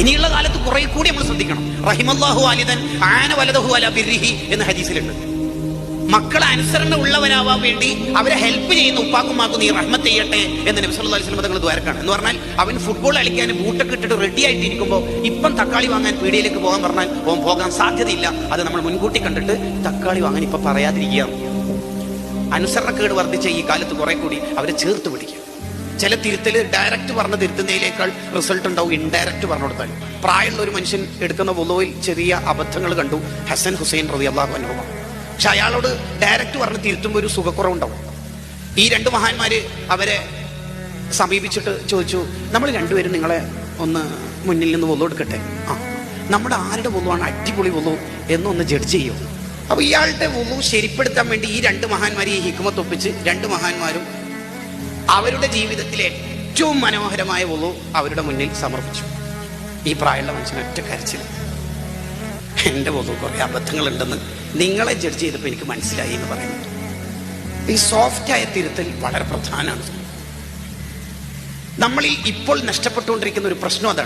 ഇനിയുള്ള കാലത്ത് കുറെ കൂടി നമ്മൾ ശ്രദ്ധിക്കണം. റഹിമല്ലാഹു വാലിദൻ ആന വലദഹു അലാ ബിർരിഹി എന്ന ഹദീസിലുണ്ട്. മക്കളെ അനുസരണ ഉള്ളവരാവാൻ വേണ്ടി അവരെ ഹെൽപ്പ് ചെയ്യുന്ന ഉപ്പാക്കുമാക്കും നീ റഹ്മത്ത് ചെയ്യട്ടെ എന്ന് നബി സല്ലല്ലാഹു അലൈഹി വസല്ലം തങ്ങൾ ദ്വാരക്കാണ്. എന്ന് പറഞ്ഞാൽ അവൻ ഫുട്ബോൾ കളിക്കാൻ ബൂട്ടൊക്കെ ഇട്ടിട്ട് റെഡി ആയിട്ട് ഇരിക്കുമ്പോൾ ഇപ്പം തക്കാളി വാങ്ങാൻ പീടികയിലേക്ക് പോകാൻ പറഞ്ഞാൽ ഓൻ പോകാൻ സാധ്യതയില്ല. അത് നമ്മൾ മുൻകൂട്ടി കണ്ടിട്ട് തക്കാളി വാങ്ങാൻ ഇപ്പൊ പറയാതിരിക്കുക. അനുസരണക്കേട് വർദ്ധിച്ച ഈ കാലത്ത് കുറെ കൂടി അവരെ ചേർത്ത് പിടിക്കുക. ചില തിരുത്തൽ ഡയറക്റ്റ് പറഞ്ഞ തിരുത്തുന്നതിനേക്കാൾ റിസൾട്ട് ഉണ്ടാവും ഇൻഡയറക്റ്റ് പറഞ്ഞു കൊടുത്താൽ. പ്രായമുള്ള ഒരു മനുഷ്യൻ എടുക്കുന്ന വുളുവിൽ ചെറിയ അബദ്ധങ്ങൾ കണ്ടു. ഹസൻ ഹുസൈൻ റളിയല്ലാഹു അൻഹു. പക്ഷെ അയാളോട് ഡയറക്റ്റ് പറഞ്ഞ് തിരുത്തുമ്പോൾ ഒരു സുഖക്കുറവുണ്ടാവും. ഈ രണ്ട് മഹാന്മാര് അവരെ സമീപിച്ചിട്ട് ചോദിച്ചു, നമ്മൾ രണ്ടുപേരും നിങ്ങളെ ഒന്ന് മുന്നിൽ നിന്ന് വുളു എടുക്കട്ടെ. നമ്മുടെ ആരുടെ വുളുവാണ് അടിപൊളി വുളു എന്നൊന്ന് ജഡ്ജ് ചെയ്യും. അപ്പൊ ഇയാളുടെ വുളു ശരിപ്പെടുത്താൻ വേണ്ടി ഈ രണ്ട് മഹാന്മാരെ ഈ ഹിക്മത്ത് ഒപ്പിച്ച് രണ്ട് മഹാന്മാരും അവരുടെ ജീവിതത്തിലെ ഏറ്റവും മനോഹരമായ വുളു അവരുടെ മുന്നിൽ സമർപ്പിച്ചു. ഈ പ്രായമുള്ള മനുഷ്യൻ ഒറ്റ കരച്ചിൽ, എൻ്റെ വുളു കുറെ അബദ്ധങ്ങളുണ്ടെന്ന് നിങ്ങളെ ജഡ്ജ് ചെയ്തപ്പോൾ എനിക്ക് മനസ്സിലായി എന്ന് പറയുന്നത്. ഈ സോഫ്റ്റായ തിരുത്തൽ വളരെ പ്രധാനമാണ്. നമ്മളിൽ ഇപ്പോൾ നഷ്ടപ്പെട്ടുകൊണ്ടിരിക്കുന്ന ഒരു പ്രശ്നം അതാണ്.